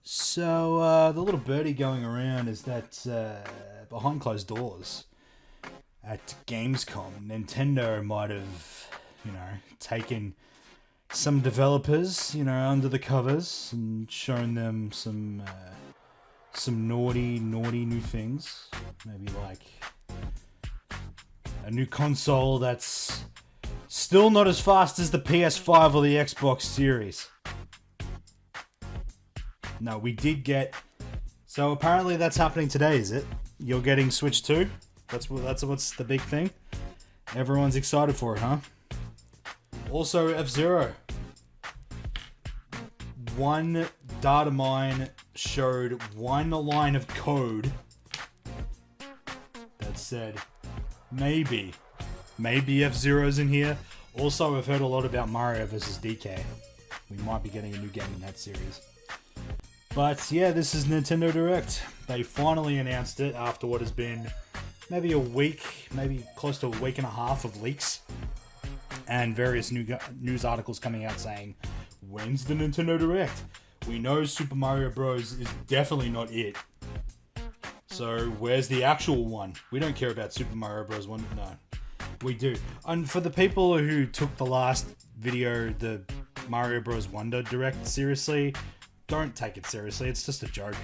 So, the little birdie going around is that behind closed doors at Gamescom, Nintendo might have, taken some developers, under the covers and shown them some naughty new things. Maybe like a new console that's still not as fast as the PS5 or the Xbox Series. No, we did get... So apparently that's happening today, is it? You're getting Switch 2? That's what's the big thing? Everyone's excited for it, huh? Also, F-Zero. One data mine showed one line of code that said maybe F-Zero's in here. Also, I've heard a lot about Mario vs. DK. We might be getting a new game in that series. But yeah, this is Nintendo Direct. They finally announced it after what has been maybe a week, maybe close to a week and a half of leaks and various news articles coming out saying, when's the Nintendo Direct? We know Super Mario Bros. Is definitely not it. So where's the actual one? We don't care about Super Mario Bros. 1. No, we do. And for the people who took the last video, the Mario Bros. Wonder Direct, seriously, don't take it seriously. It's just a joke.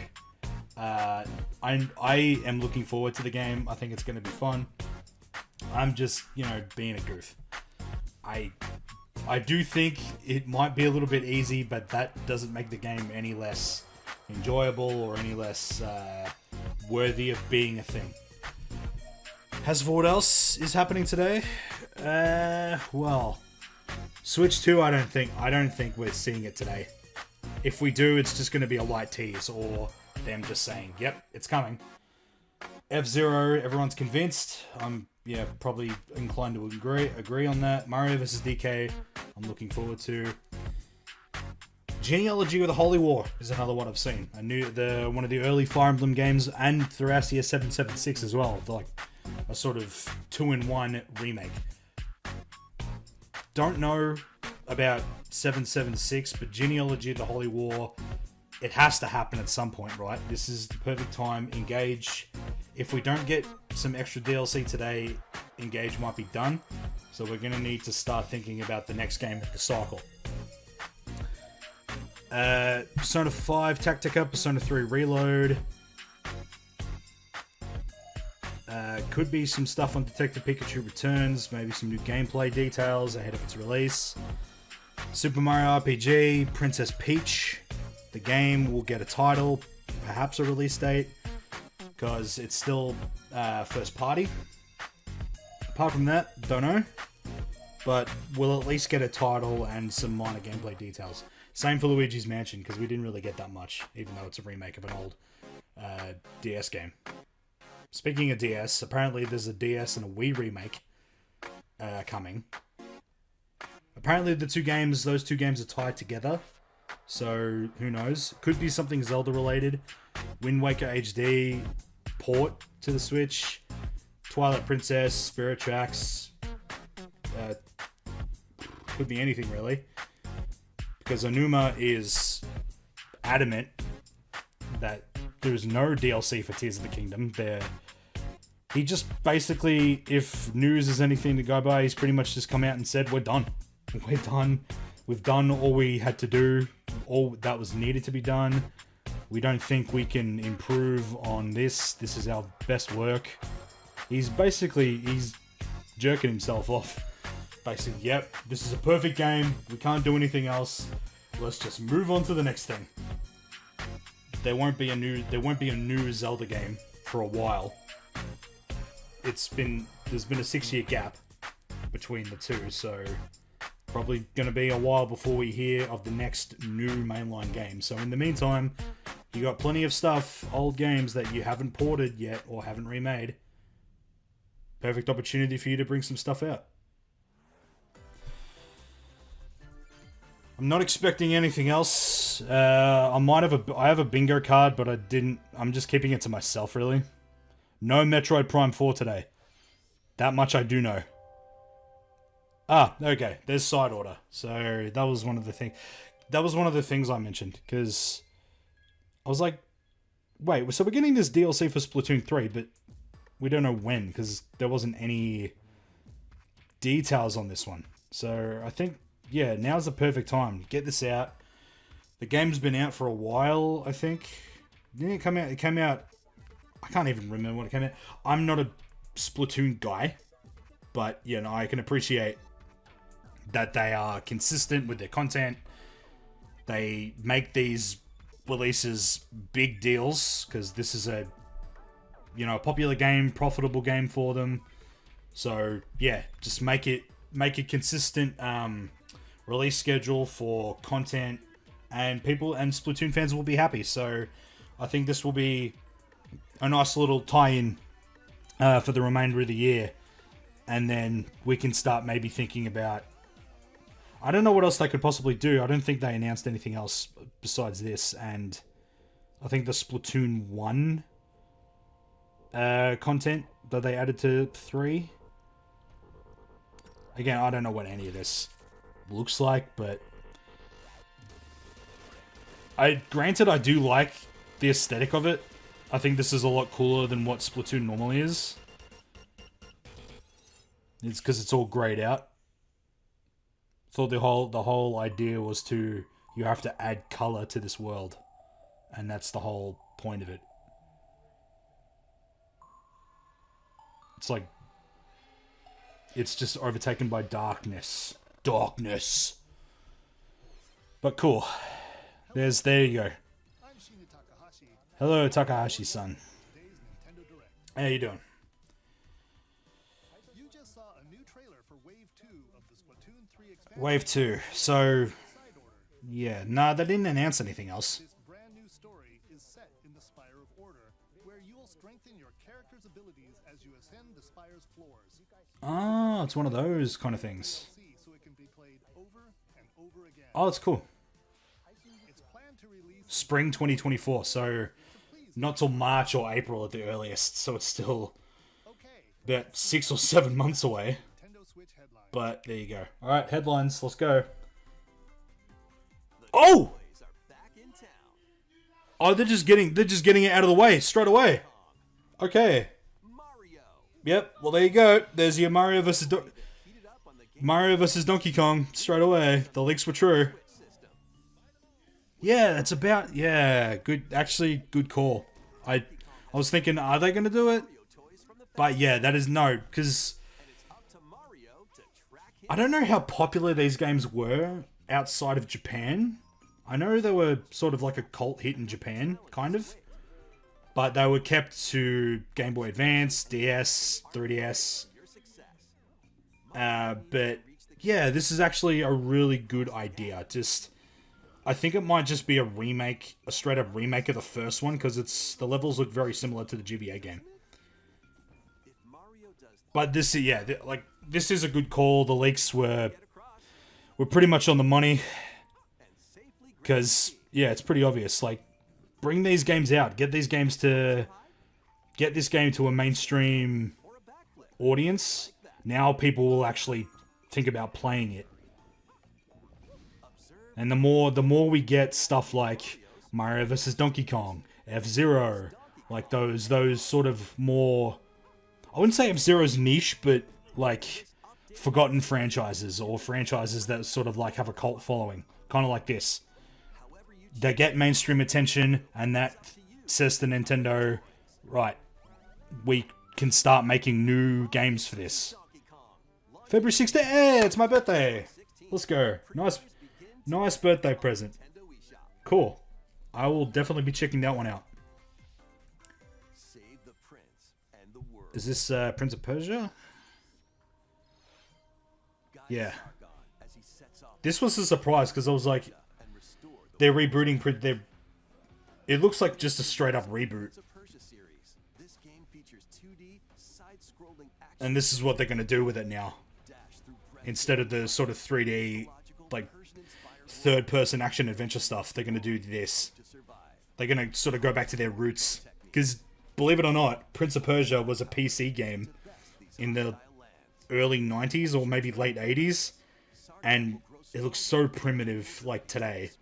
I am looking forward to the game. I think it's going to be fun. I'm just, being a goof. I do think it might be a little bit easy, but that doesn't make the game any less enjoyable or any less worthy of being a thing. As for what else is happening today, well, Switch 2. I don't think we're seeing it today. If we do, it's just going to be a light tease or them just saying, "Yep, it's coming." F-Zero, everyone's convinced. I'm probably inclined to agree on that. Mario vs. DK, I'm looking forward to. Genealogy of the Holy War is another one I've seen. I knew one of the early Fire Emblem games, and Thracia 776 as well. Like a sort of 2-in-1 remake. Don't know about 776, but Genealogy of the Holy War, it has to happen at some point, right? This is the perfect time. Engage. If we don't get some extra DLC today, Engage might be done. So we're going to need to start thinking about the next game of the cycle. Persona 5 Tactica, Persona 3 Reload. Could be some stuff on Detective Pikachu Returns, maybe some new gameplay details ahead of its release. Super Mario RPG, Princess Peach. The game will get a title, perhaps a release date, because it's still first party. Apart from that, don't know. But we'll at least get a title and some minor gameplay details. Same for Luigi's Mansion, because we didn't really get that much, even though it's a remake of an old DS game. Speaking of DS, apparently there's a DS and a Wii remake coming. Apparently those two games are tied together. So, who knows? Could be something Zelda related. Wind Waker HD port to the Switch. Twilight Princess, Spirit Tracks. Could be anything really. Because Onuma is adamant that there's no DLC for Tears of the Kingdom. He just basically, if news is anything to go by, he's pretty much just come out and said, we're done. We're done. We've done all we had to do. All that was needed to be done. We don't think we can improve on this. This is our best work. He's jerking himself off. Basically, yep, this is a perfect game. We can't do anything else. Let's just move on to the next thing. There won't be a new Zelda game for a while. There's been a 6-year gap between the two, so probably going to be a while before we hear of the next new mainline game. So in the meantime, you got plenty of stuff, old games that you haven't ported yet or haven't remade. Perfect opportunity for you to bring some stuff out. I'm not expecting anything else. I have a bingo card, but I'm just keeping it to myself, really. No Metroid Prime 4 today. That much I do know. Ah, okay. There's side order. So that was one of the things. That was one of the things I mentioned, because I was like, wait, so we're getting this DLC for Splatoon 3, but we don't know when, because there wasn't any details on this one. So I think, yeah, now's the perfect time. Get this out. The game's been out for a while, I think. Didn't it come out? It came out... I can't even remember when it came out. I'm not a Splatoon guy, but, you know, I can appreciate that they are consistent with their content. They make these releases big deals, because this is a, you know, a popular game, profitable game for them. So, yeah, just make it consistent release schedule for content, and people and Splatoon fans will be happy. So I think this will be a nice little tie-in for the remainder of the year, and then we can start maybe thinking about, I don't know what else they could possibly do. I don't think they announced anything else besides this, and I think the Splatoon 1 content that they added to 3. Again, I don't know what any of this looks like, but granted, I do like the aesthetic of it. I think this is a lot cooler than what Splatoon normally is. It's because it's all grayed out. Thought the whole idea was you have to add color to this world, and that's the whole point of it. It's like, it's just overtaken by darkness. Darkness. But cool. There you go. Hello, Takahashi-san. How you doing? You just saw a new trailer for Wave 2 of the Splatoon 3 expansion. Wave 2. So, yeah. Nah, they didn't announce anything else. This brand new story is set in the Spire of Order, where you will strengthen your character's abilities as you ascend the Spire's floors. Ah, it's one of those kind of things. So it can be played over and over again. Oh, that's cool. It's planned to release Spring 2024, so not till March or April at the earliest, so it's still about 6 or 7 months away. Nintendo Switch headlines. But there you go. Alright, headlines, let's go. Oh! Oh, they're just getting it out of the way straight away. Okay. Yep, well there you go. There's your Mario versus Donkey Kong straight away. The leaks were true. Yeah, that's about, yeah, good, actually good call. I was thinking, are they going to do it? But yeah, that is no, because I don't know how popular these games were outside of Japan. I know they were sort of like a cult hit in Japan, kind of. But they were kept to Game Boy Advance, DS, 3DS. But yeah, this is actually a really good idea. I think it might just be a remake, a straight up remake of the first one, because the levels look very similar to the GBA game. But this is a good call. The leaks were pretty much on the money, because yeah, it's pretty obvious. Like, bring these games out, get this game to a mainstream audience. Now people will actually think about playing it. And the more we get stuff like Mario vs. Donkey Kong, F-Zero, like those sort of more, I wouldn't say F-Zero's niche, but like forgotten franchises, or franchises that sort of like have a cult following, kind of like this. They get mainstream attention, and that says to Nintendo, right, we can start making new games for this. February 16th, hey, it's my birthday! Let's go. Nice birthday present. Cool. I will definitely be checking that one out. Is this Prince of Persia? Yeah. This was a surprise, because I was like, they're rebooting. It looks like just a straight up reboot. And this is what they're going to do with it now. Instead of the sort of 3D, like, third-person action-adventure stuff, they're going to do this. They're going to sort of go back to their roots. Because believe it or not, Prince of Persia was a PC game in the early 90s or maybe late 80s, and it looks so primitive like today.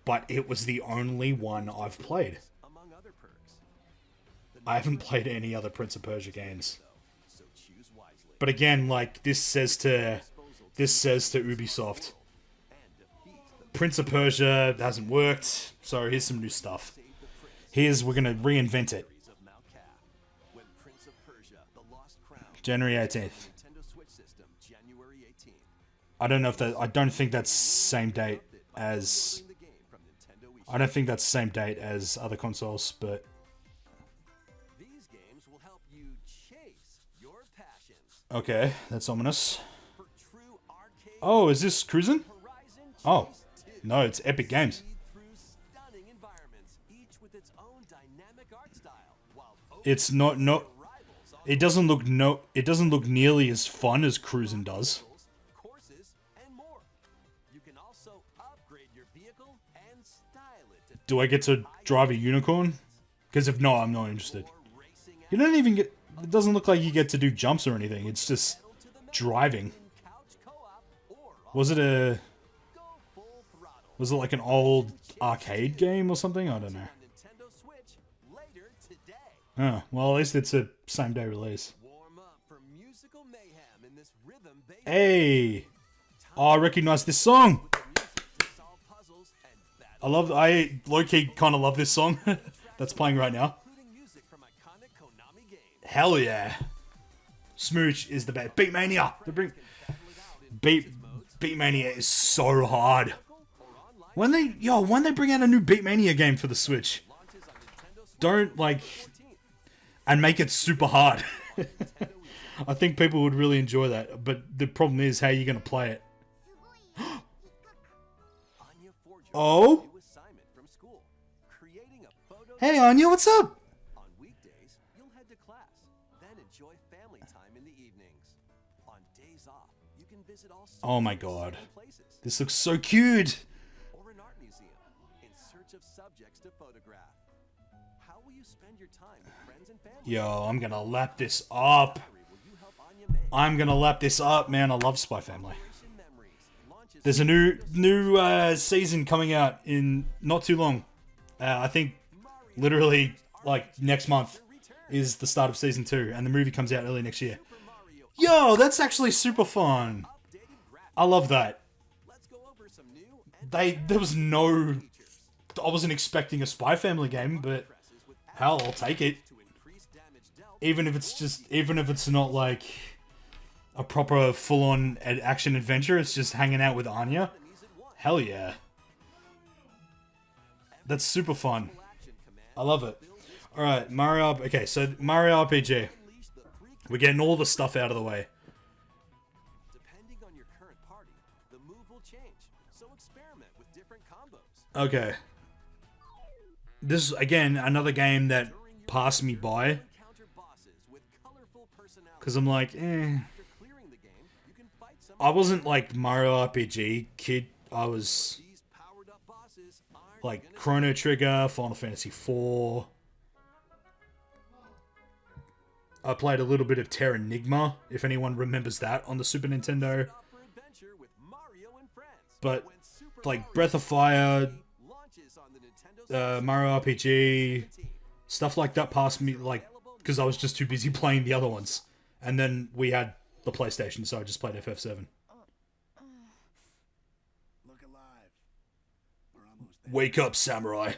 But it was the only one I've played. I haven't played any other Prince of Persia games. But again, like, this says to Ubisoft, Prince of Persia hasn't worked, so here's some new stuff. We're gonna reinvent it. January 18th. I don't think that's same date as other consoles, but okay, that's ominous. Oh, is this cruising? Oh, no, it's Epic Games. It's not it doesn't look nearly as fun as cruising does. Do I get to drive a unicorn? Because if not, I'm not interested. You don't even get... It doesn't look like you get to do jumps or anything. It's just driving. Was it like an old arcade game or something? I don't know. Oh, well, at least it's a same day release. Hey! Oh, I recognize this song! I low-key kind of love this song that's playing right now. Hell yeah. Smooch is the best. Beatmania! Beatmania is so hard. When they bring out a new Beatmania game for the Switch, don't, like, and make it super hard. I think people would really enjoy that, but the problem is, how are you going to play it? Oh? Hey Anya, what's up? On weekdays, you'll head to class, then enjoy family time in the evenings. On days off, you can visit all sorts Oh my god. This looks so cute. or an art museum in search of subjects to photograph. How will you spend your time with friends and family? Yo, I'm gonna lap this up. I'm gonna lap this up, man. I love Spy Family. There's a new season coming out in not too long. I think literally like next month is the start of season 2, and the movie comes out early next year. Yo, that's actually super fun. I love that. I wasn't expecting a Spy Family game, but hell, I'll take it. Even if it's not like a proper full-on action adventure, it's just hanging out with Anya. Hell yeah. That's super fun. I love it. Alright, Mario... Okay, so Mario RPG. We're getting all the stuff out of the way. Depending on your current party, the move will change, so experiment with different combos. Okay. This is, again, another game that passed me by. Because I'm like, I wasn't like Mario RPG kid. I was like Chrono Trigger, Final Fantasy IV. I played a little bit of Terranigma, if anyone remembers that, on the Super Nintendo. But like Breath of Fire, Mario RPG, stuff like that passed me, like, because I was just too busy playing the other ones. And then we had the PlayStation, so I just played FF7. Wake up, samurai.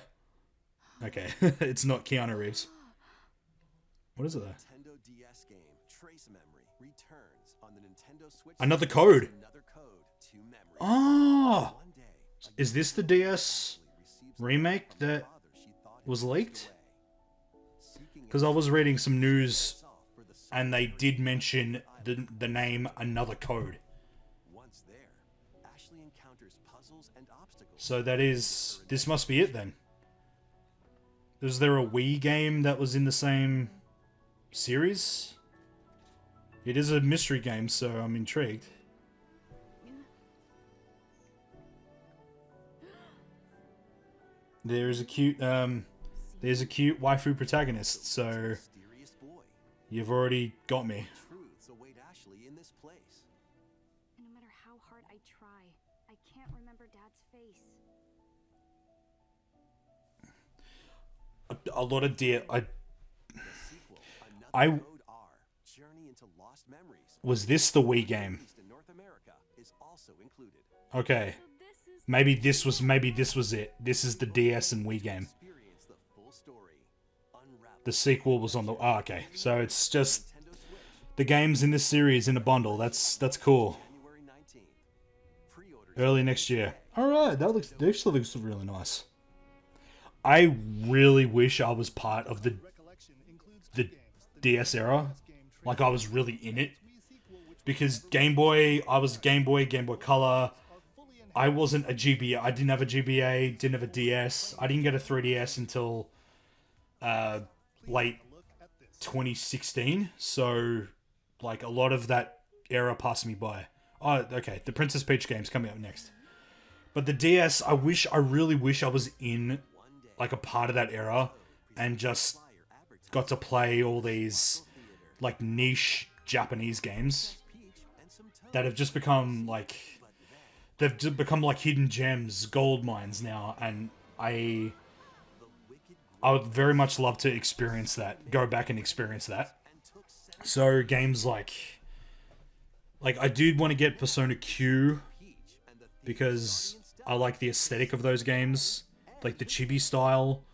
Okay, it's not Keanu Reeves. What is it though? Another code. Oh! Is this the DS remake that was leaked? Because I was reading some news and they did mention the name Another Code. So that is... This must be it then. Was there a Wii game that was in the same series? It is a mystery game, so I'm intrigued. There is a cute There's a cute waifu protagonist, so Mysterious boy. you've already got me. Truths await Ashley in this place. No matter how hard I try, I can't remember Dad's face. A lot of dear. The sequel, I- Another Road R, Journey into Lost Memories. Was this the Wii game? Released in North America is also included. Okay. So this is Maybe this was it. This is the DS and Wii game. Experience the full story. Unravel The sequel was on the. Oh, okay. So it's just Nintendo Switch. the games in this series in a bundle. That's cool. January 19th. Pre-order Early next year. All right, that actually looks really nice. I really wish I was part of the Recollection includes the two games, the DS era. DS game Like I was really in it. Wii sequel, which Because Game Boy, I was Game Boy Color. are fully enhanced. I wasn't a GBA. I didn't have a GBA, didn't have a DS. I didn't get a 3DS until late Look at this. 2016. So, like, a lot of that era passed me by. Oh, okay. The Princess Peach game's coming up next. But the DS, I really wish I was in, like, a part of that era and just got to play all these, like, niche Japanese games that have just become, like, they've just become, like, hidden gems, gold mines now, and I would very much love to experience that, go back and experience that. So, games like I do want to get Persona Q, because I like the aesthetic of those games, like the chibi style.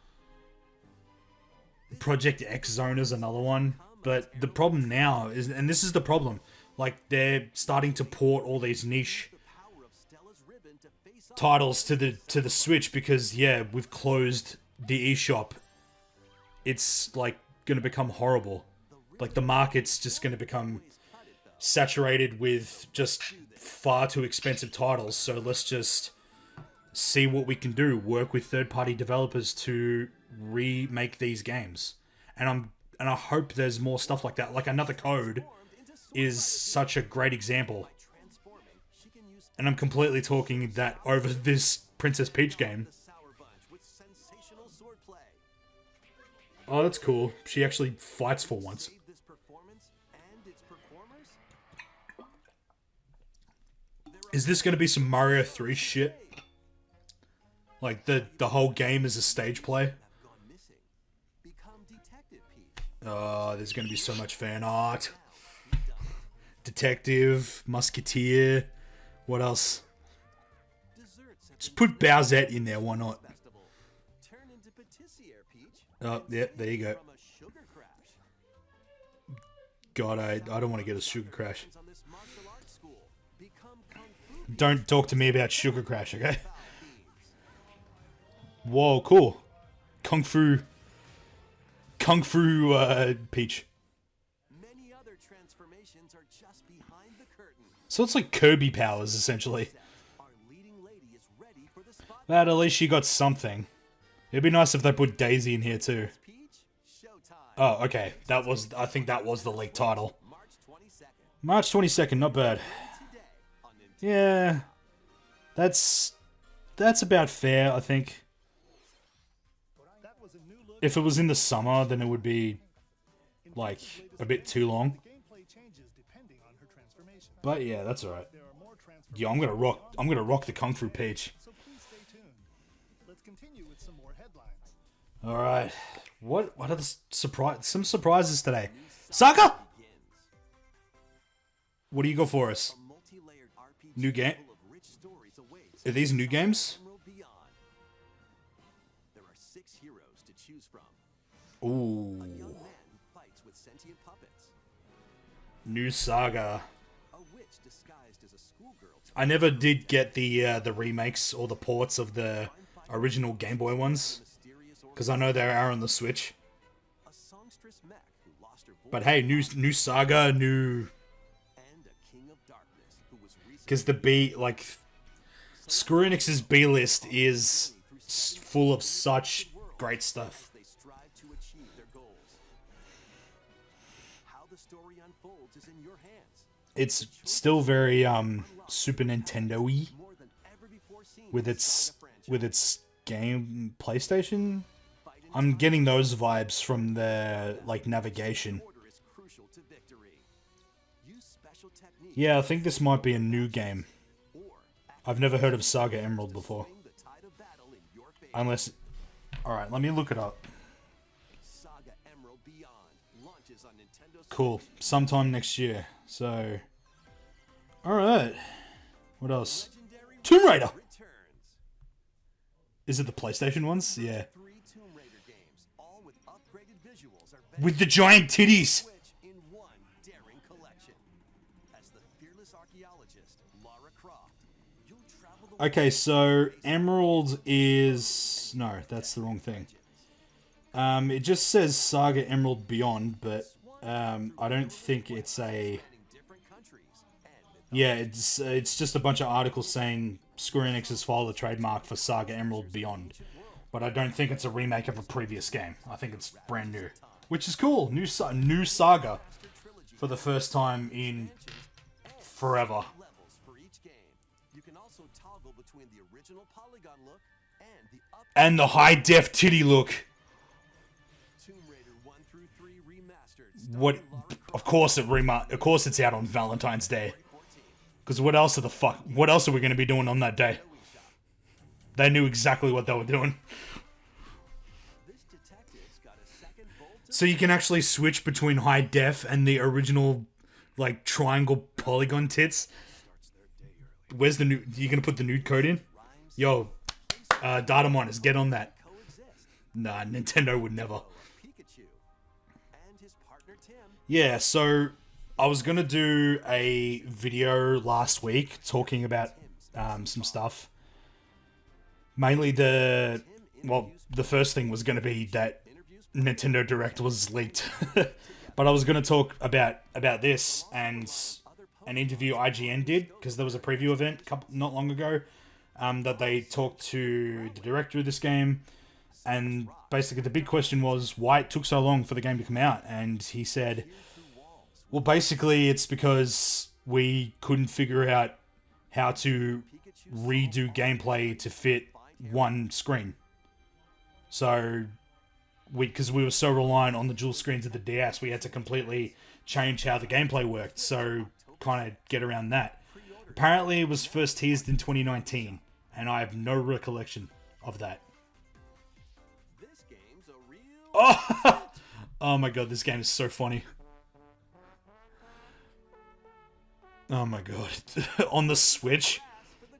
Project X Zone is another one, but the problem now is, and this is the problem, like they're starting to port all these niche titles to the Switch because yeah, we've closed the eShop. It's like gonna become horrible. Like the market's just gonna become saturated with just far too expensive titles. So let's just see what we can do. Work with third-party developers to remake these games, and I hope there's more stuff like that. Like Another Code is such a great example, and I'm completely talking that over this Princess Peach game. Oh, that's cool. She actually fights for once. Is this going to be some Mario 3 shit? Like the whole game is a stage play? Oh, there's going to be so much fan art. Detective, Musketeer, what else? Just put Bowsette in there, why not? Oh, yeah, there you go. God, I don't want to get a Sugar Crash. Don't talk to me about Sugar Crash, okay? Whoa, cool. Kung Fu Peach. Many other transformations are just behind the curtain. So it's like Kirby powers, essentially. Our leading lady is ready for the spotlight. But at least she got something. It'd be nice if they put Daisy in here too. Peach, showtime. Oh, okay. I think that was the leaked title. March 22nd. March 22nd, not bad. Today on Nintendo. Yeah. That's about fair, I think. That was a new look. If it was in the summer, then it would be, like, a bit too long. The gameplay changes depending on her transformation. But yeah, that's alright. There are more transformations. Yo, I'm gonna rock the Kung Fu Peach. So please stay tuned. Let's continue with some more headlines. Alright. What are the some surprises today? Saga! What do you got for us? A multi-layered RPG New game? full of rich stories awaits Are these new games? Emerald Beyond. There are 6 heroes to choose from. Ooh. A young man who fights with sentient puppets. New Saga. A witch disguised as a schoolgirl. I never did get the remakes or the ports of the original Game Boy ones, Mysterious or because I know they are on the Switch. a songstress mech who lost her voice. But hey, new Saga, new, And a king of darkness who was recently because the Square Enix's B list is full of such great stuff. they strive to achieve their goals. How the story unfolds is in your hands. It's still very Super Nintendo-y More than ever before seen with in its Saga franchise. game PlayStation I'm getting those vibes from the, like, navigation. Order is crucial to victory. Use special techniques Yeah, I think this might be a new game. or I've never heard of Saga Emerald before. swing the tide of battle in your favor. Unless... Alright, let me look it up. Saga Emerald Beyond launches on Nintendo Cool. Sometime next year. So... Alright. What else? Legendary Tomb Raider! returns. Is it the PlayStation ones? Yeah. 3 Tomb Raider games, all with upgraded visuals, are With the giant titties! Switch in one daring collection. As the fearless archaeologist, Lara Croft, you'll travel the Okay, so Emerald is... No, that's the wrong thing. It just says Saga Emerald Beyond, but I don't think it's a... in different countries and Yeah, it's just a bunch of articles saying Square Enix has filed a trademark for Saga Emerald Beyond. But I don't think it's a remake of a previous game. I think it's brand new. Which is cool. New Saga for the first time in forever. levels for each game. You can also toggle between the original polygon look and the up And the high-def titty look. Tomb Raider 1 through 3 remastered. What? starring Lara Croft Of course it's out on Valentine's Day. Because what else are we going to be doing on that day? They knew exactly what they were doing. This detective's got a second bolt to So you can actually switch between high def and the original, like, triangle polygon tits. Where's the new... You gonna put the nude code in? Yo, data miners, get on that. coexist. Nah, Nintendo would never. Pikachu and his partner Tim. Yeah, so I was gonna do a video last week talking about some stuff. Mainly the first thing was gonna be that Nintendo Direct was leaked. But I was gonna talk about this and an interview IGN did, because there was a preview event not long ago that they talked to the director of this game. And basically the big question was why it took so long for the game to come out. And he said, well, basically it's because we couldn't figure out how to redo gameplay to fit one screen. So, because we were so reliant on the dual screens of the DS, we had to completely change how the gameplay worked. So, kind of get around that. Apparently it was first teased in 2019. And I have no recollection of that. This game's a real Oh! Oh my god, this game is so funny. Oh my god. On the Switch?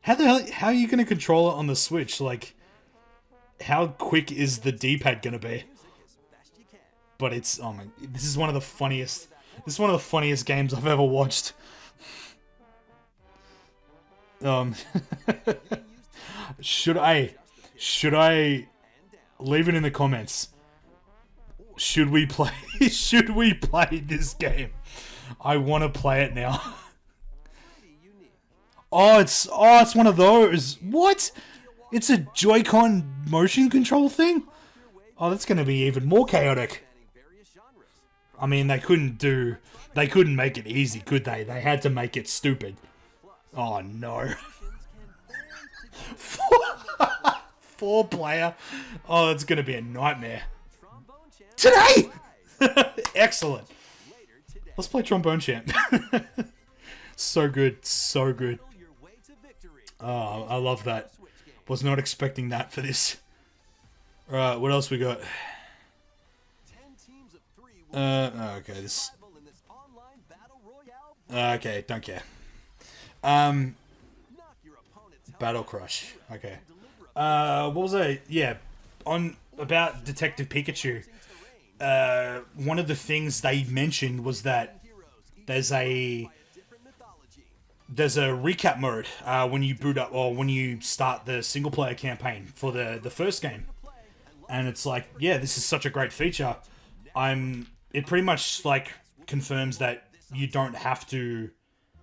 How are you going to control it on the Switch? Like, how quick is the D-pad going to be? best you can. But it's, oh my, this is one of the funniest games I've ever watched. Should I leave it in the comments? Should we play this game? I want to play it now. Pretty unique. Oh, it's one of those. What? It's a Joy-Con motion control thing? Oh, that's going to be even more chaotic. Spanning various genres. I mean, they couldn't make it easy, could they? They had to make it stupid. Oh no. Four player. Oh, it's going to be a nightmare. Trombone champ. Today! Surprise! Excellent. Later today. Let's play Trombone Champ. So good, so good. Your way to victory. Oh, I love that. Switch game. Was not expecting that for this. Alright, what else we got? 10 teams of 3 will Okay, this... rival in this online battle royale. Okay, don't care. Knock your opponent's health Battle Crush. Okay. and deliver a What was I... Yeah, about Detective Pikachu. One of the things they mentioned was that heroes each there's a different mythology. recap mode when you boot up or when you start the single player campaign for the first game. And it's like, yeah, this is such a great feature. It pretty much like confirms that you don't have to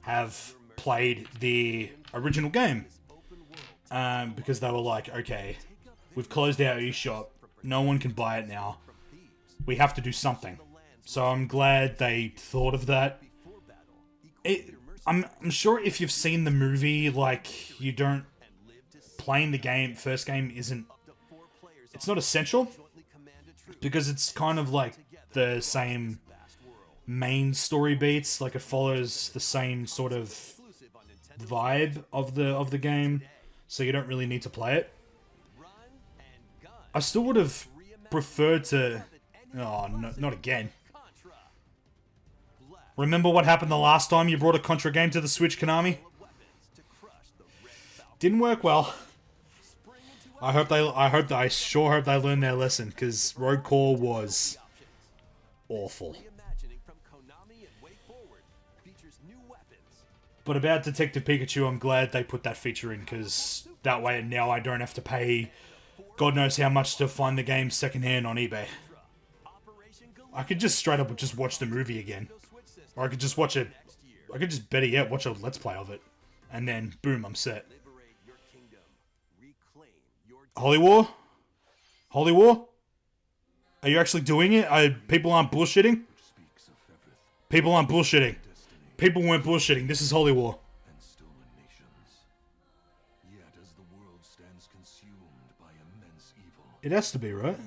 have played the original game. Because they were like, okay, we've closed our eShop. No one can buy it now. We have to do something. So I'm glad they thought of that. I'm sure if you've seen the movie, like, you don't... Playing the game, first game isn't... It's not essential, because it's kind of like the same main story beats. Like it follows the same sort of vibe of the game, so you don't really need to play it. I still would have preferred to. Oh, no, not again. Remember what happened the last time you brought a Contra game to the Switch, Konami? Didn't work well. I sure hope they learned their lesson, because Road Core was awful. But about Detective Pikachu, I'm glad they put that feature in, because that way now I don't have to pay God knows how much to find the game secondhand on eBay. I could just straight up just watch the movie again. Or I could just watch it. I could just, better yet, watch a Let's Play of it. And then, boom, I'm set. Holy War? Holy War? Are you actually doing it? People aren't bullshitting? People aren't bullshitting. People weren't bullshitting. This is Holy War. It has to be, right?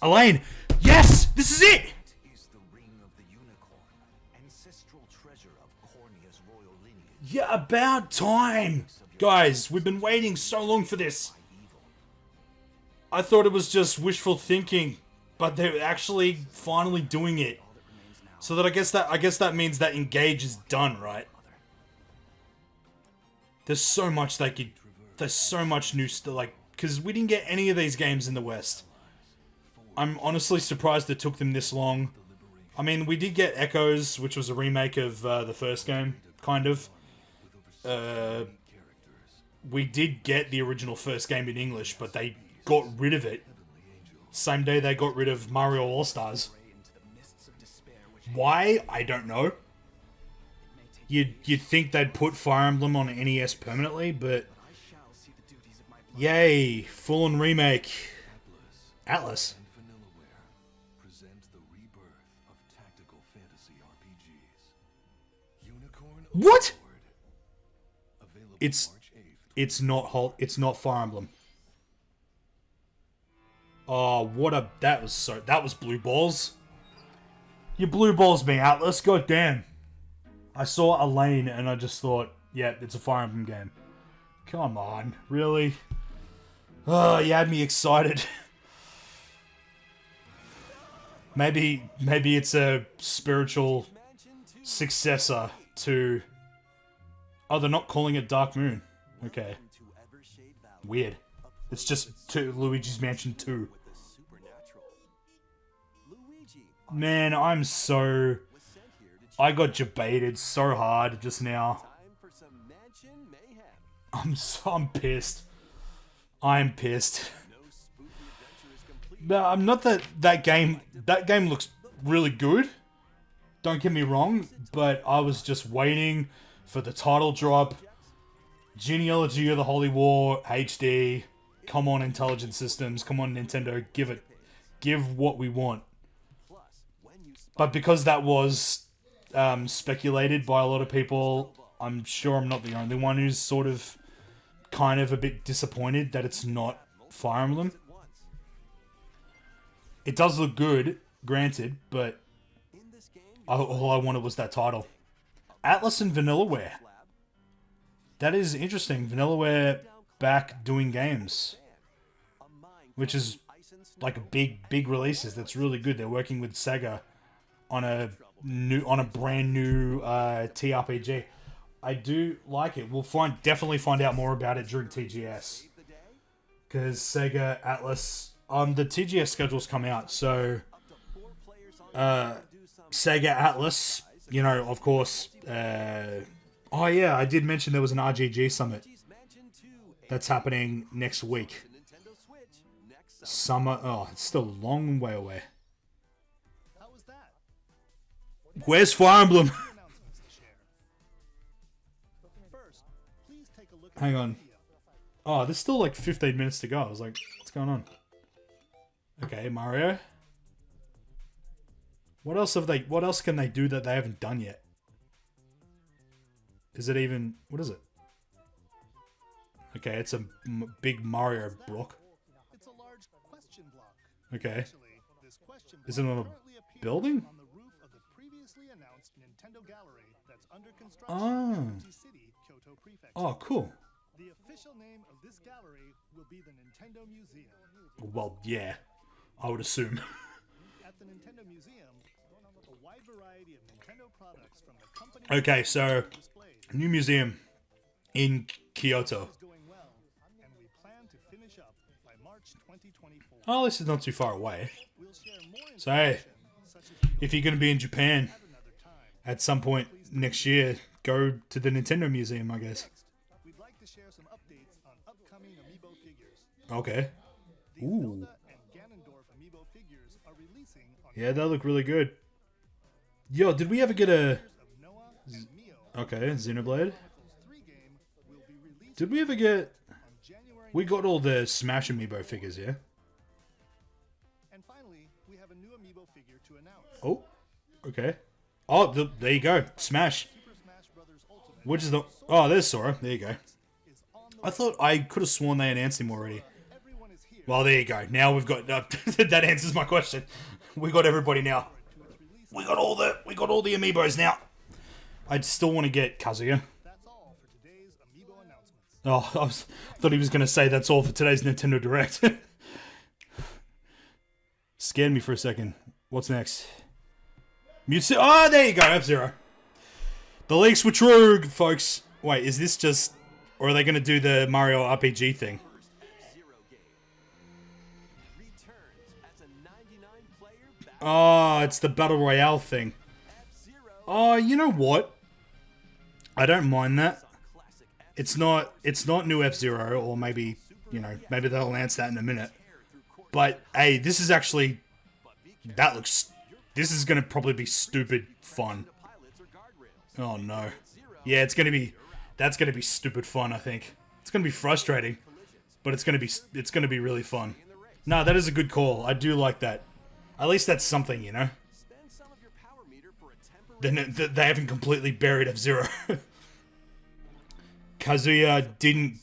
Elaine! Yes! This is it! Yeah, about time! Guys, we've been waiting so long for this. I thought it was just wishful thinking, but they're actually finally doing it. So that I guess that means that Engage is done, right? There's so much they could. There's so much new stuff, like, because we didn't get any of these games in the West. I'm honestly surprised it took them this long. I mean, we did get Echoes, which was a remake of the first game, kind of. We did get the original first game in English, but they got rid of it. Same day they got rid of Mario All-Stars. Why? I don't know. You'd think they'd put Fire Emblem on NES permanently, but... Yay! Full-on remake. Atlus. What? It's not Fire Emblem. Oh, that was blue balls. You blue balls me, Atlus. God damn. I saw Elaine and I just thought, yeah, it's a Fire Emblem game. Come on, really? Oh, you had me excited. Maybe it's a spiritual successor to... Oh, they're not calling it Dark Moon. Okay. Weird. It's just Luigi's Mansion 2. Man, I got debated so hard just now. I'm pissed. I'm pissed. No, I'm not that game looks really good. Don't get me wrong, but I was just waiting for the title drop. Genealogy of the Holy War HD. Come on, Intelligent Systems. Come on, Nintendo. Give what we want. But because that was speculated by a lot of people, I'm sure I'm not the only one who's sort of kind of a bit disappointed that it's not Fire Emblem. It does look good, granted, but all I wanted was that title. Atlus and Vanillaware. That is interesting. Vanillaware back doing games, which is like a big releases. That's really good. They're working with Sega on a brand new TRPG. I do like it. We'll definitely find out more about it during TGS, because Sega, Atlus, the TGS schedules come out. So Sega, Atlus, you know, of course. Oh yeah, I did mention there was an RGG summit that's happening next week. Summer. Oh, it's still a long way away. Where's Fire Emblem? Hang on. Oh, there's still like 15 minutes to go. I was like, what's going on? Okay, Mario. What else can they do that they haven't done yet? Is it even... What is it? Okay, it's a big Mario block. It's a large question block. Okay. Actually, this question Is it on a currently appears building? on the roof of the previously announced Nintendo Gallery that's under construction Oh. in Fuji City, Kyoto Prefecture. Oh, cool. The official name of this gallery will be the Nintendo Museum. Well, yeah. I would assume. At the Nintendo Museum, a wide variety of Nintendo products from the company Okay, so are displayed. new museum in Kyoto. Is going well, and we plan to finish up by March 2024. Oh, this is not too far away. We'll share more So hey, information, such as if you're going to be in Japan at another time. at some point next year, go to the Nintendo Museum, I guess. We'd like to share some updates on upcoming amiibo figures. Okay. The Ooh. Zelda and Ganondorf amiibo figures are releasing on Yeah, they look really good. Yo, did we ever get a... of Noah and Mio. Okay, Xenoblade. Chronicles 3 game will be released Did we ever get... on January. We got all the Smash Amiibo figures, yeah? And finally, we have a new amiibo figure to announce. Oh, okay. Oh, there you go. Smash. Super Smash Bros. Ultimate Which is the... Oh, there's Sora. There you go. is on the I thought I could have sworn they announced him already. Everyone is here Well, there you go. Now we've got... that answers my question. We got everybody now. to its release. We got all the amiibos now. I'd still want to get Kazuya. That's all for today's amiibo announcements. Oh, I thought he was going to say that's all for today's Nintendo Direct. Scared me for a second. What's next? Mewtwo. Oh, there you go, F-Zero. The leaks were true, folks. Wait, is this just... Or are they going to do the Mario RPG thing? F-Zero game returns as a 99-player battle. Oh, it's the Battle Royale thing. F-Zero Oh, you know what? I don't mind that. classic It's not new F-Zero, or maybe, you know, maybe they'll announce that in a minute. But, hey, this is actually... That looks... This is going to probably be stupid fun. pilots or guardrails. Oh, no. Yeah, it's going to be... That's going to be stupid fun, I think. It's going to be frustrating. But it's going to be really fun. No, that is a good call. I do like that. At least that's something, you know? Spend some of your power meter for a temporary Then they haven't completely buried F-Zero. Kazuya didn't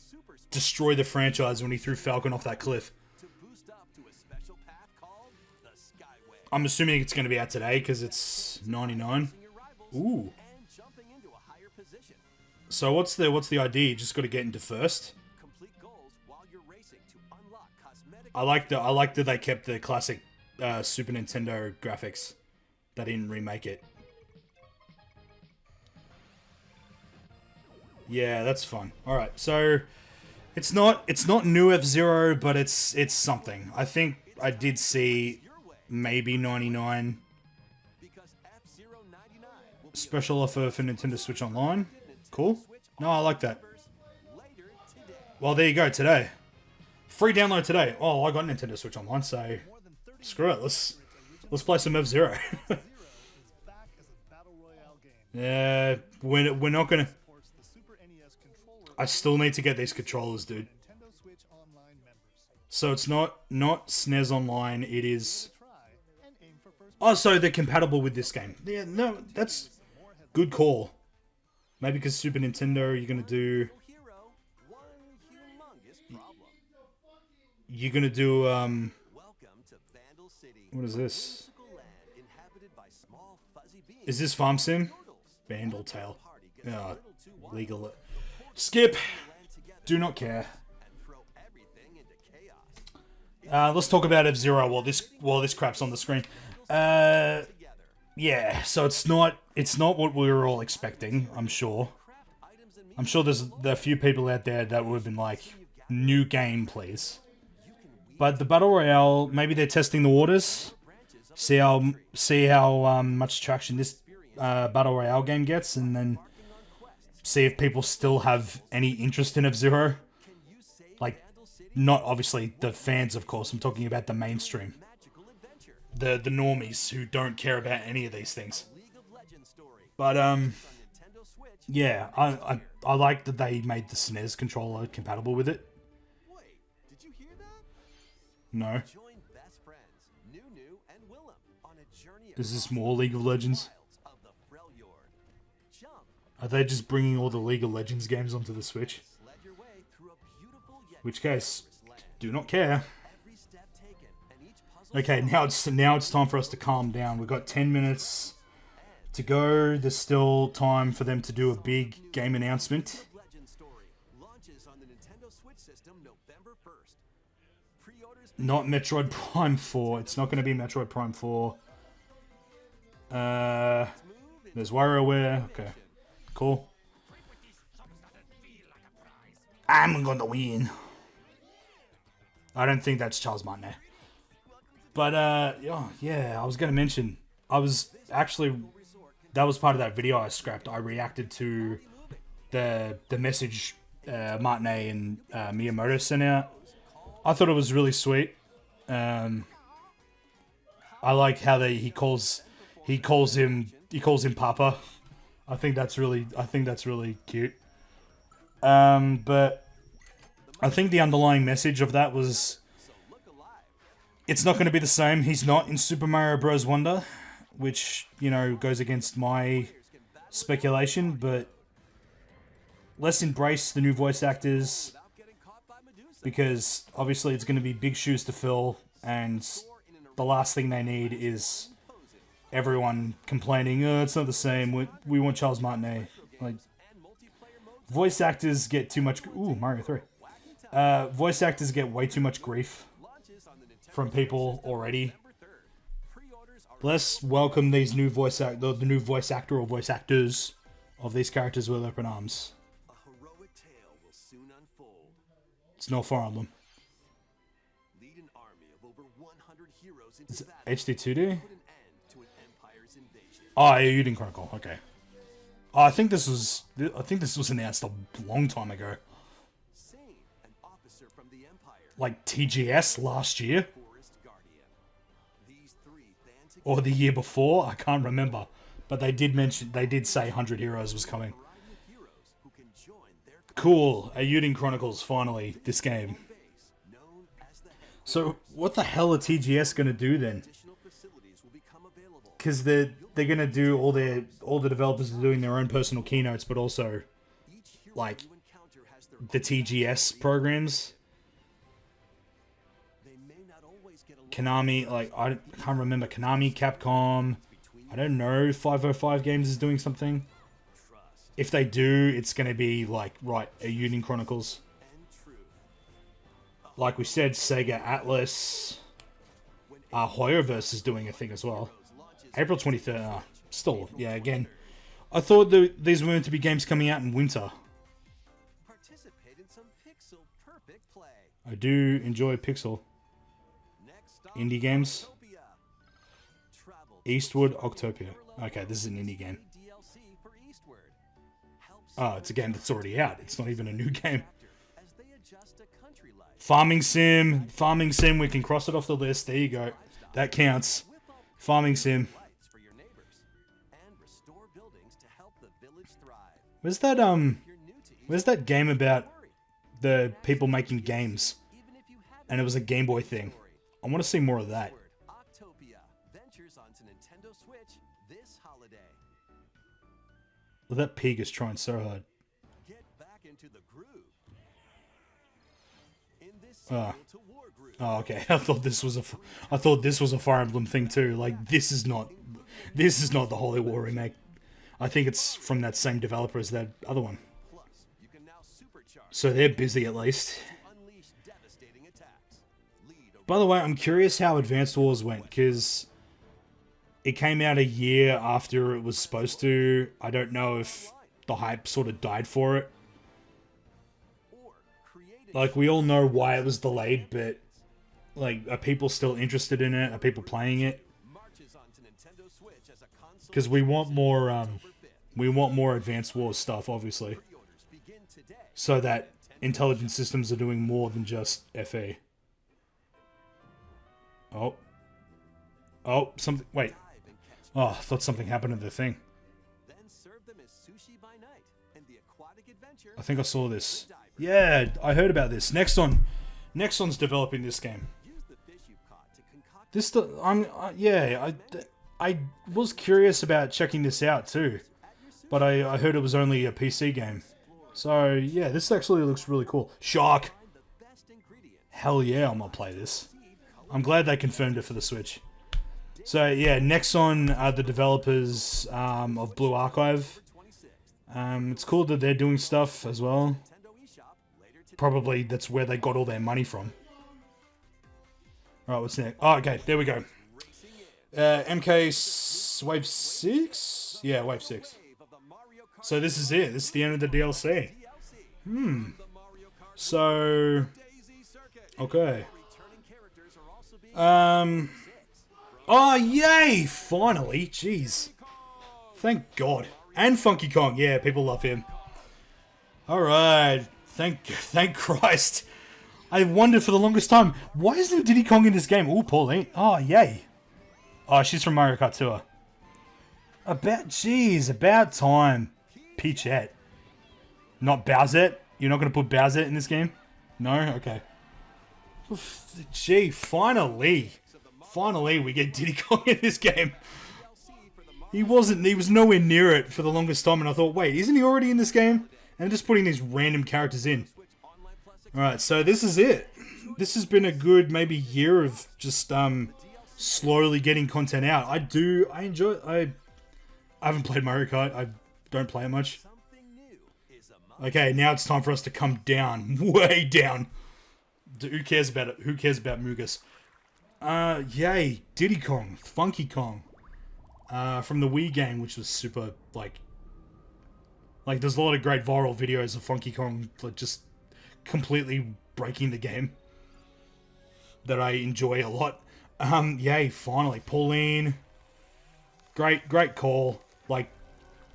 destroy the franchise when he threw Falcon off that cliff. to boost up to a special path called the Skyway. I'm assuming it's going to be out today because it's 99. Your rivals Ooh. and jumping into a higher position. So what's the idea? You just got to get into first. Complete goals while you're racing to unlock cosmetic. I like that they kept the classic Super Nintendo graphics. They didn't remake it. Yeah, that's fun. All right, so it's not new F-Zero, but it's something. I think I did see maybe 99 Because F-Zero 99 will be special offer for Nintendo Switch Online. Cool. No, I like that. later today. Well, there you go. Today, free download today. Oh, I got Nintendo Switch Online, so screw it. Let's play some F-Zero. Zero is back as a battle royale game. Yeah, we're not gonna. Supports the Super NES controller. I still need to get these controllers, dude. Nintendo Switch Online members. So it's not SNES Online. It is. Try and aim for first. Oh, so they're compatible with this game. Yeah, no, that's good call. Maybe because Super Nintendo, you're gonna do. Hero, one humongous problem. You're gonna do Welcome to Bandle City. What is this? Mythical land inhabited by small fuzzy beings. Is this Farm Sim? Turtles. Bandle Tale. Party gets a Yeah, little too wild. legal. Skip. Land together Do not care. and throw everything into chaos. Let's talk about F-Zero while this crap's on the screen. Together. Yeah. So it's not what we were all expecting. I'm sure. Craft items and I'm sure there are a few people out there that would have been like, new game, please. But the Battle Royale, maybe they're testing the waters. See how much traction this Battle Royale game gets, and then see if people still have any interest in F-Zero. Like, not obviously the fans, of course. I'm talking about the mainstream. magical adventure. The normies who don't care about any of these things. League of Legends story. But, On Nintendo Switch. yeah, I like that they made the SNES controller compatible with it. Wait, did you hear that? No. Join best friends Nunu and Willem on a journey Is this across more League of Legends? wilds of the Freljord. Jump, Are they just bringing all the League of Legends games onto the Switch? sled your way through a which case, do not care. Every step taken and each puzzle Okay, now it's time for us to calm down. We've got 10 minutes to go. There's still time for them to do a big game announcement. Legend Story launches on the Nintendo Switch system November 1st. Pre-orders Not Metroid Prime 4. It's not going to be Metroid Prime 4. There's WarioWare. Okay, cool. I'm gonna win. I don't think that's Charles Martinet. But, yeah, I was gonna mention, that was part of that video I scrapped. I reacted to the message Martinet and Miyamoto sent out. I thought it was really sweet. I like how he calls him Papa. I think that's really cute. But I think the underlying message of that was, it's not going to be the same. He's not in Super Mario Bros. Wonder, which, you know, goes against my speculation, but let's embrace the new voice actors, because obviously it's going to be big shoes to fill, and the last thing they need is everyone complaining, oh, it's not the same, we want Charles Martinet. Like, voice actors get too much... Ooh, Mario 3. Voice actors get way too much grief from people already. Let's welcome these new the new voice actor or voice actors of these characters with open arms. a heroic tale will soon unfold. It's no Fire Emblem. Lead an army of over 100 heroes into Is it battle HD2D? to put an end to an empire's invasion. Oh, Eiyuden Chronicle. Okay. Oh, I think this was announced a long time ago. Sane, an officer from the empire, Like TGS last year forest guardian. These three band together or the year before. I can't remember, but they did say 100 Heroes was coming. a variety of heroes who can join their Cool. Eiyuden Chronicles finally. This game. base, known as the Head. So what the hell are TGS gonna do then? Additional facilities will become available. Because they're gonna do all the developers are doing their own personal keynotes, but also Each hero like you encounter has their the TGS programs. They may not always get along Konami, like I can't remember Konami, Capcom. I don't know. 505 Games is doing something. trust If they do, it's gonna be like Eiyuden Chronicles. and truth. Like we said, Sega, Atlus, Hoyoverse is doing a thing as well. Launches April 23rd. Still, yeah. Again, I thought these were meant to be games coming out in winter. participate in some pixel perfect play. I do enjoy pixel Next stop, indie games. Utopia. Travel Eastward Octopia. Okay, this is an indie game. DLC for Eastward. Help Oh, it's a game that's already out. It's not even a new game. as they adjust to country life. Farming sim. We can cross it off the list. There you go. That counts. Whip up Farming sim. lights for your neighbors and restore buildings to help the village thrive. Where's that If you're new to Where's that game about Worry. the people making games? Even if you had And it was a Game Boy thing. I want to see more of that. Octopia ventures onto Nintendo Switch this holiday. Well, that pig is trying so hard. Get back into the groove. In this sequel to War Groove, Oh, okay. I thought this was a Fire Emblem thing too. Like this is not the Holy War remake. I think it's from that same developer as that other one. plus you can now supercharge So they're busy at least. to unleash devastating attacks. Lead a By the way, I'm curious how Advanced Wars went, because it came out a year after it was supposed to. I don't know if the hype sort of died for it. or create a Like, we all know why it was delayed, but, like, are people still interested in it? Are people playing it? marches onto Nintendo Switch as a console. Because we want more Advanced Wars stuff, obviously. Pre-orders begin today. So that intelligent systems are doing more than just FA. Oh, something. Wait. Dive and catch, Oh, I thought something happened to the thing. then serve them as sushi by night. And the aquatic adventure. I think I saw this. Yeah, I heard about this. Nexon's developing this game. Use the fish you caught to concoct I was curious about checking this out too, but I heard it was only a PC game. So yeah, this actually looks really cool. Shark. the best Hell yeah, I'm gonna play this. I'm glad they confirmed it for the Switch. So yeah, next on are the developers of Blue Archive. It's cool that they're doing stuff as well. Probably that's where they got all their money from. Alright, what's next? Oh, okay, there we go. Wave 6? Yeah, Wave 6. So this is it. This is the end of the DLC. So... Okay. Oh, yay! Finally! Jeez. Thank God. And Funky Kong. Yeah, people love him. Alright. Thank Christ. I wondered for the longest time, why isn't Diddy Kong in this game? Ooh, Pauline. Oh, yay. Oh, she's from Mario Kart Tour. About time. Peachette. Not Bowsette? You're not going to put Bowsette in this game? No? Okay. Gee, finally. Finally, we get Diddy Kong in this game. He was nowhere near it for the longest time, and I thought, wait, isn't he already in this game? And just putting these random characters in. Alright, so this is it. This has been a good, maybe, year of just, slowly getting content out. I enjoy, I haven't played Mario Kart. I don't play it much. Okay, now it's time for us to come down. Way down. Who cares about it? Who cares about Mugus? Yay. Diddy Kong. Funky Kong. From the Wii game, which was super, like, there's a lot of great viral videos of Funky Kong, like, just completely breaking the game. That I enjoy a lot. Yay, finally. Pauline. Great call. Like,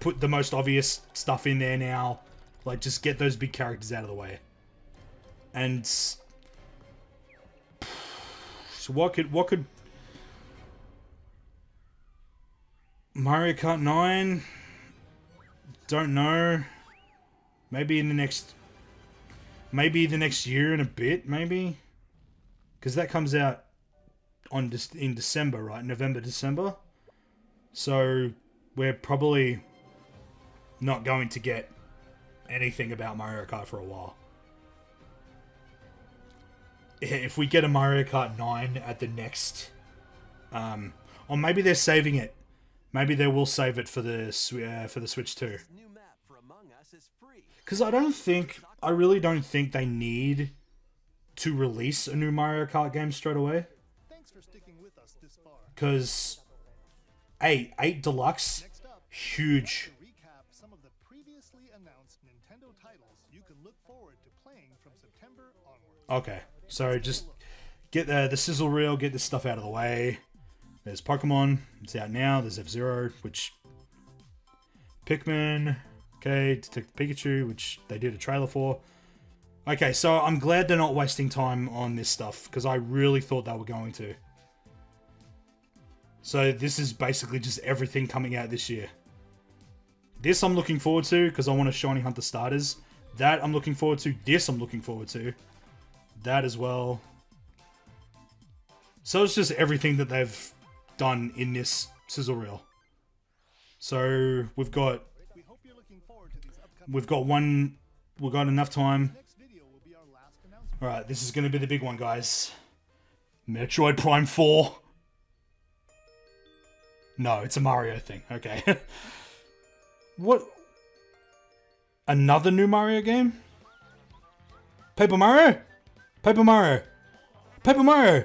put the most obvious stuff in there now. Like, just get those big characters out of the way. And... So what could... Mario Kart 9? Don't know. Maybe in the next... Maybe the next year and a bit, maybe? Because that comes out in December, right? November, December? So, we're probably not going to get anything about Mario Kart for a while. If we get a Mario Kart 9 at the next... or maybe they're saving it. Maybe they will save it for the Switch too. Because I really don't think they need to release a new Mario Kart game straight away. Thanks for sticking with us this far. Because 8 Deluxe, huge. Recap some of the previously announced Nintendo titles you can look forward to playing from September onward. Okay, so just get the sizzle reel, get this stuff out of the way. There's Pokemon, it's out now. There's F-Zero, which... Pikmin, okay, Detective Pikachu, which they did a trailer for. Okay, so I'm glad they're not wasting time on this stuff, because I really thought they were going to. So this is basically just everything coming out this year. This I'm looking forward to, because I want to Shiny Hunt the starters. That I'm looking forward to. This I'm looking forward to. That as well. So it's just everything that they've done in this sizzle reel. So we've got enough time. Alright, this is going to be the big one, guys. Metroid Prime 4. No, it's a Mario thing. Okay. What? Another new Mario game? Paper Mario? Paper Mario. Paper Mario.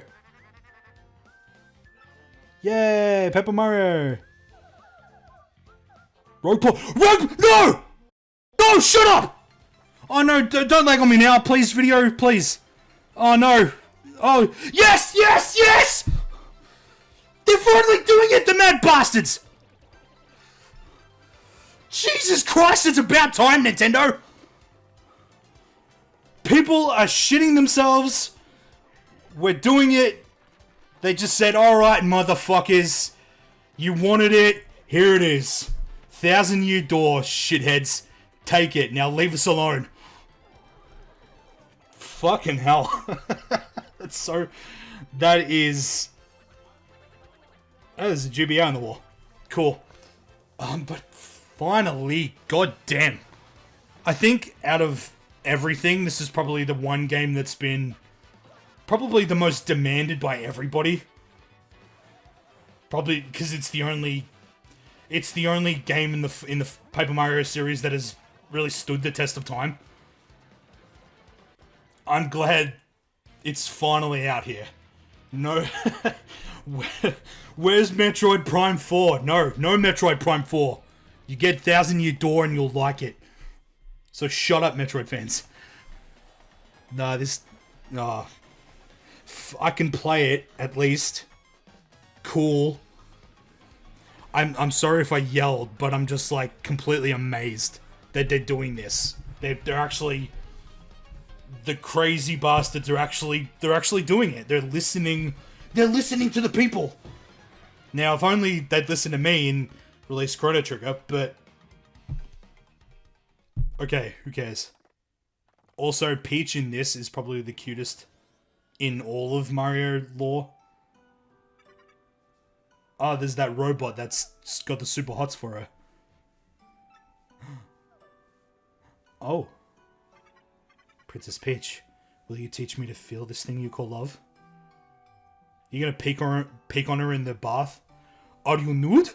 Yay, Paper Mario. Rogue No! No, shut up! Oh no, don't lag on me now, please, video, please. Oh no. Oh, yes, yes, yes! They're finally doing it, the mad bastards! Jesus Christ, it's about time, Nintendo! People are shitting themselves. We're doing it. They just said, alright, motherfuckers. You wanted it. Here it is. 1,000-year door, shitheads. Take it. Now leave us alone. Fucking hell. That's so... That is a GBA on the wall. Cool. But finally, goddamn. I think out of everything, this is probably the one game that's been probably the most demanded by everybody. Probably because it's the only game in the Paper Mario series that has really stood the test of time. I'm glad it's finally out here. No, where's Metroid Prime 4? No Metroid Prime 4. You get Thousand Year Door and you'll like it. So shut up, Metroid fans. Nah, I can play it at least. Cool. I'm sorry if I yelled, but I'm just like completely amazed that they're doing this. They're actually, the crazy bastards are actually doing it. They're listening to the people. Now, if only they'd listen to me and release Chrono Trigger, but okay, who cares? Also, Peach in this is probably the cutest in all of Mario lore. Oh, there's that robot that's got the super hots for her. Oh. Princess Peach, will you teach me to feel this thing you call love? You gonna peek on her in the bath? Are you nude?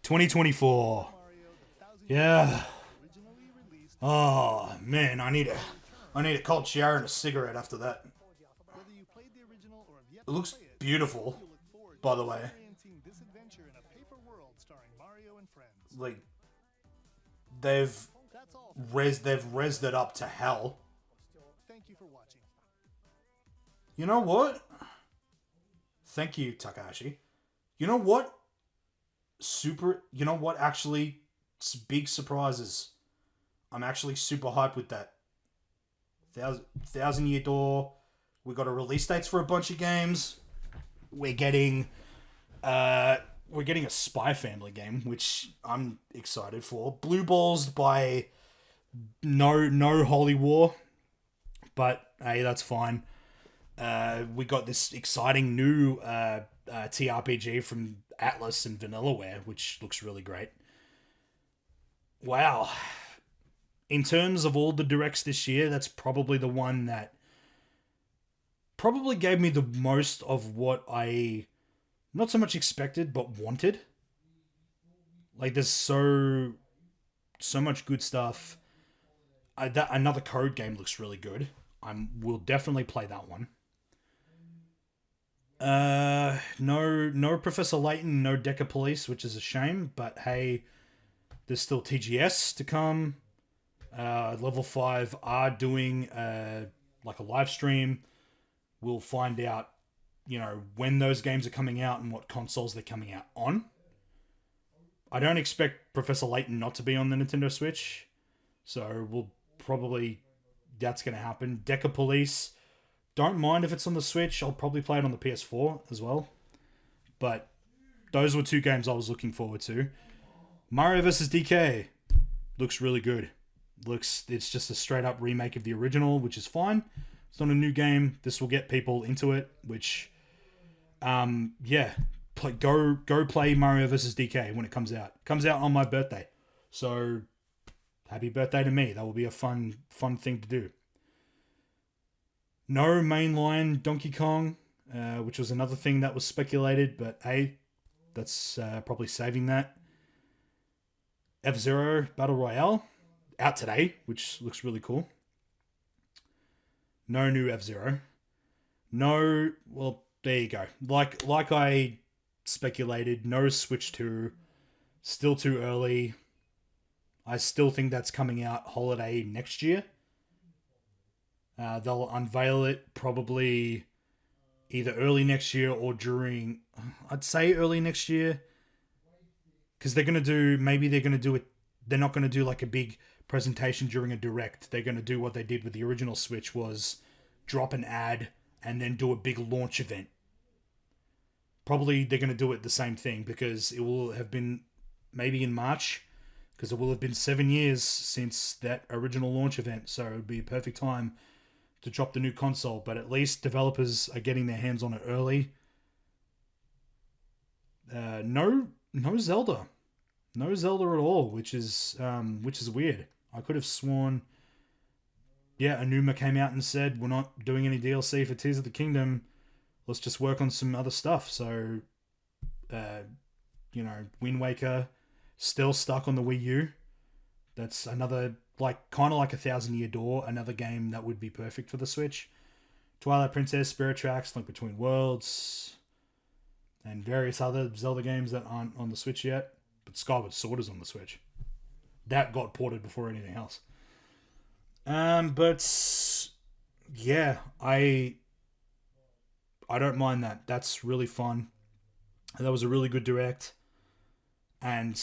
2024. Yeah. Oh man, I need a cold shower and a cigarette after that. It looks beautiful, by the way. Like they've rezzed it up to hell. You know what? Thank you, Takahashi. You know what? Actually, big surprises. I'm actually super hyped with that. Thousand Year Door. We got a release dates for a bunch of games. We're getting a Spy Family game, which I'm excited for. Blue Balls by no Holy War, but hey, that's fine. We got this exciting new TRPG from Atlus and vanillaware, which looks really great. Wow. In terms of all the directs this year, that's probably the one that probably gave me the most of what I not so much expected, but wanted. Like, there's so much good stuff. Another Code game looks really good. We'll definitely play that one. No Professor Layton, no Deca Police, which is a shame, but hey, there's still TGS to come. Level 5 are doing like a live stream. We'll find out, when those games are coming out and what consoles they're coming out on. I don't expect Professor Layton not to be on the Nintendo Switch, so that's going to happen. Deca Police, don't mind if it's on the Switch. I'll probably play it on the PS4 as well. But those were two games I was looking forward to. Mario vs. DK looks really good. It's just a straight up remake of the original, which is fine. It's not a new game. This will get people into it, which, go play Mario vs. DK when it comes out. It comes out on my birthday, so happy birthday to me. That will be a fun thing to do. No mainline Donkey Kong, which was another thing that was speculated, but hey, that's probably saving that. F-Zero Battle Royale, out today, which looks really cool. No new F-Zero. No, well, there you go. Like I speculated, no Switch 2. Still too early. I still think that's coming out holiday next year. They'll unveil it probably either early next year or during, I'd say early next year. Because they're not going to do like a big presentation during a direct. They're going to do what they did with the original Switch, was drop an ad and then do a big launch event. Probably they're going to do it the same thing, because it will have been maybe in March, because it will have been 7 years since that original launch event. So it would be a perfect time to drop the new console, but at least developers are getting their hands on it early. No Zelda. No Zelda at all, which is weird. I could have sworn yeah, Anuma came out and said, we're not doing any DLC for Tears of the Kingdom. Let's just work on some other stuff. So, Wind Waker still stuck on the Wii U. That's another, kind of like a 1,000-Year Door, another game that would be perfect for the Switch. Twilight Princess, Spirit Tracks, Link Between Worlds, and various other Zelda games that aren't on the Switch yet. But Skyward Sword is on the Switch. That got ported before anything else. But yeah, I don't mind that. That's really fun. That was a really good direct. And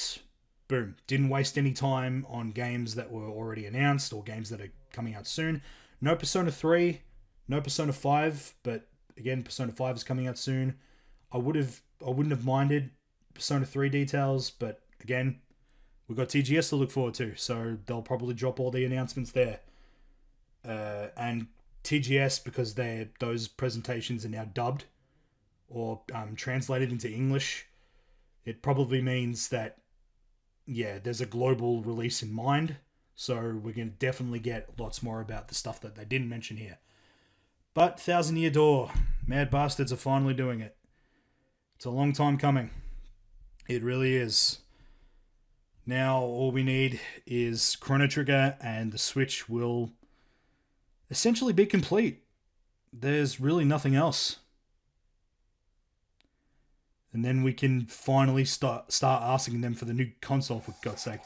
boom, didn't waste any time on games that were already announced or games that are coming out soon. No Persona 3, no Persona 5, but again, Persona 5 is coming out soon. I wouldn't have minded Persona 3 details, but again, we've got TGS to look forward to, so they'll probably drop all the announcements there. And TGS, because those presentations are now dubbed or translated into English, it probably means that, yeah, there's a global release in mind. So we're going to definitely get lots more about the stuff that they didn't mention here. But 1,000-Year Door, Mad Bastards are finally doing it. It's a long time coming. It really is. Now all we need is Chrono Trigger and the Switch will essentially be complete. There's really nothing else. And then we can finally start asking them for the new console, for God's sake.